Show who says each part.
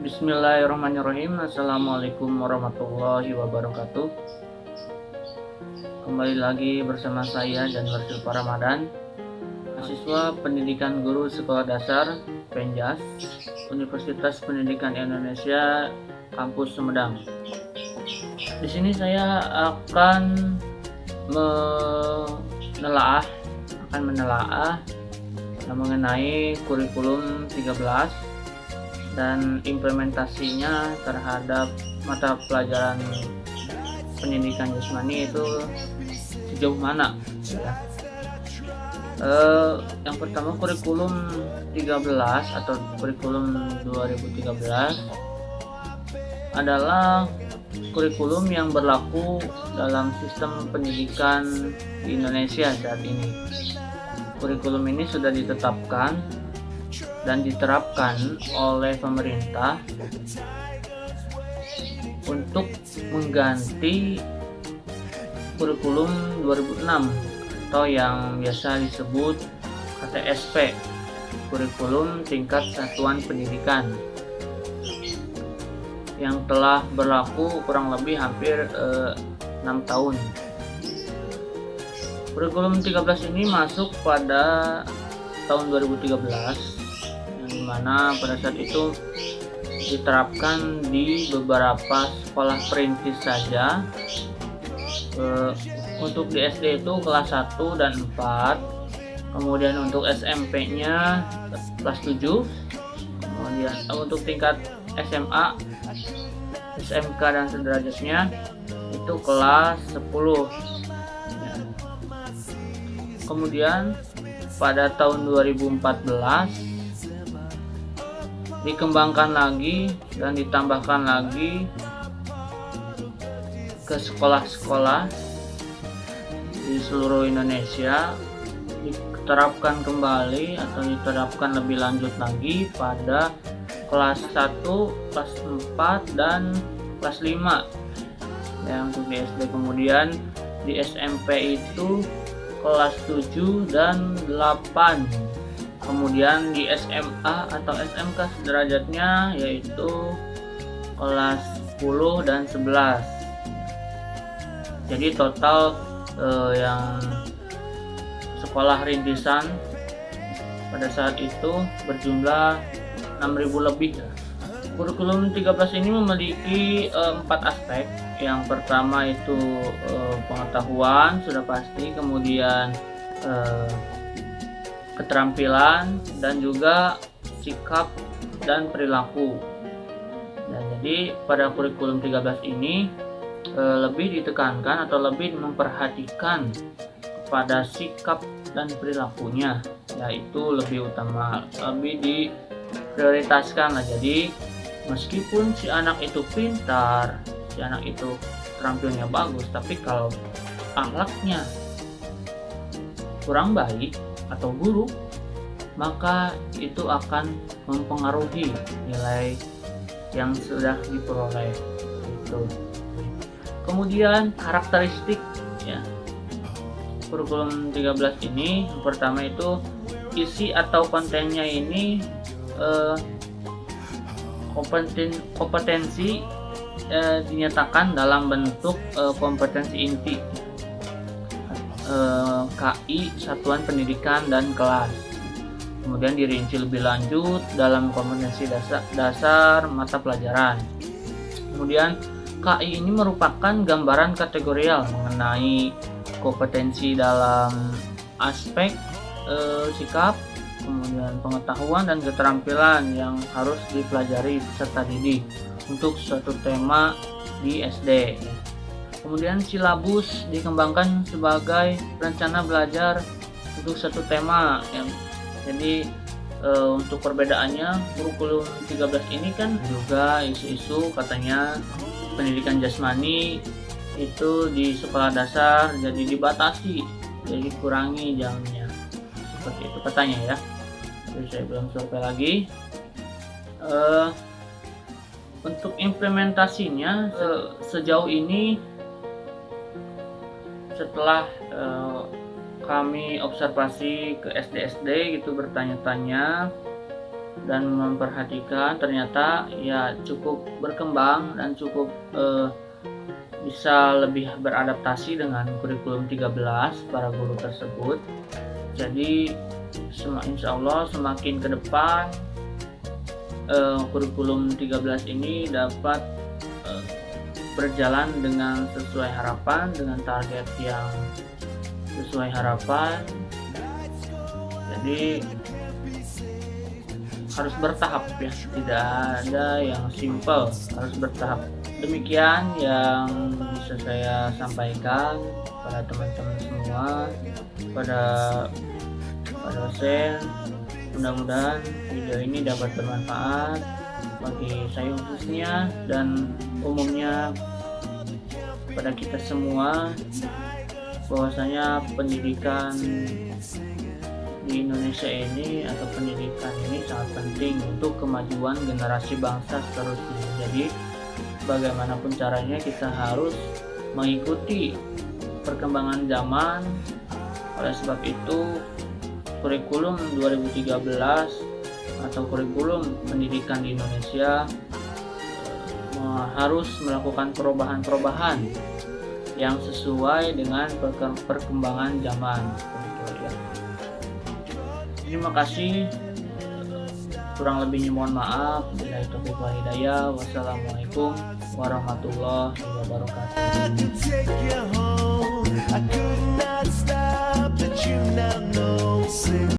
Speaker 1: Bismillahirrahmanirrahim. Assalamualaikum warahmatullahi wabarakatuh. Kembali lagi bersama saya Januar Silva Ramadan, mahasiswa Pendidikan Guru Sekolah Dasar Penjas, Universitas Pendidikan Indonesia, Kampus Sumedang. Di sini saya akan menelaah mengenai kurikulum 13 dan implementasinya terhadap mata pelajaran pendidikan jasmani itu sejauh mana ya. Yang pertama, kurikulum 13 atau kurikulum 2013 adalah kurikulum yang berlaku dalam sistem pendidikan di Indonesia saat ini. Kurikulum ini sudah ditetapkan dan diterapkan oleh pemerintah untuk mengganti kurikulum 2006 atau yang biasa disebut KTSP, kurikulum tingkat satuan pendidikan, yang telah berlaku kurang lebih hampir 6 tahun. Kurikulum 13 ini masuk pada tahun 2013, di mana pada saat itu diterapkan di beberapa sekolah perintis saja. Untuk di SD itu kelas 1 dan 4, kemudian untuk SMP-nya kelas 7, kemudian untuk tingkat SMA, SMK dan sederajatnya itu kelas 10. Kemudian pada tahun 2014 dikembangkan lagi dan ditambahkan lagi ke sekolah-sekolah di seluruh Indonesia, diterapkan kembali atau diterapkan lebih lanjut lagi pada kelas 1, kelas 4 dan kelas 5 ya, untuk di SD. Kemudian di SMP itu kelas 7 dan 8. Kemudian di SMA atau SMK sederajatnya yaitu kelas 10 dan 11. Jadi total yang sekolah rintisan pada saat itu berjumlah 6.000 lebih. Kurikulum 13 ini memiliki 4 aspek. Yang pertama itu pengetahuan, sudah pasti, kemudian keterampilan, dan juga sikap dan perilaku. Nah, jadi pada kurikulum 13 ini lebih ditekankan atau lebih memperhatikan kepada sikap dan perilakunya, yaitu lebih utama, lebih diprioritaskan lah. Jadi meskipun si anak itu pintar, si anak itu terampilnya bagus, tapi kalau akhlaknya kurang baik atau buruk, maka itu akan mempengaruhi nilai yang sudah diperoleh itu. Kemudian karakteristik ya, kurikulum 13 ini, yang pertama itu isi atau kontennya ini kompetensi dinyatakan dalam bentuk kompetensi inti, KI, satuan pendidikan dan kelas. Kemudian dirinci lebih lanjut dalam kompetensi dasar mata pelajaran. Kemudian KI ini merupakan gambaran kategorial mengenai kompetensi dalam aspek sikap, kemudian pengetahuan dan keterampilan yang harus dipelajari peserta didik untuk suatu tema di SD. Kemudian silabus dikembangkan sebagai rencana belajar untuk satu tema ya. Jadi untuk perbedaannya, kurikulum 13 ini kan juga isu-isu katanya pendidikan jasmani itu di sekolah dasar jadi dibatasi, jadi kurangi jamnya, seperti itu katanya ya. Jadi saya belum survei lagi. Untuk implementasinya sejauh ini, setelah kami observasi ke SD-SD gitu, bertanya-tanya, dan memperhatikan, ternyata ya cukup berkembang dan cukup bisa lebih beradaptasi dengan kurikulum 13 para guru tersebut. Jadi insya Allah semakin ke depan kurikulum 13 ini dapat berjalan dengan sesuai harapan, dengan target yang sesuai harapan. Jadi harus bertahap ya, tidak ada yang simple, harus bertahap. Demikian yang bisa saya sampaikan pada teman-teman semua, pada dosen. Mudah-mudahan video ini dapat bermanfaat bagi saya khususnya dan umumnya pada kita semua, bahwasanya pendidikan di Indonesia ini atau pendidikan ini sangat penting untuk kemajuan generasi bangsa seterusnya. Jadi bagaimanapun caranya kita harus mengikuti perkembangan zaman. Oleh sebab itu kurikulum 2013 atau kurikulum pendidikan di Indonesia harus melakukan perubahan-perubahan yang sesuai dengan perkembangan zaman. Terima kasih. Kurang lebihnya mohon maaf. Billahi taufiq wal hidayah. Wassalamualaikum warahmatullahi wabarakatuh.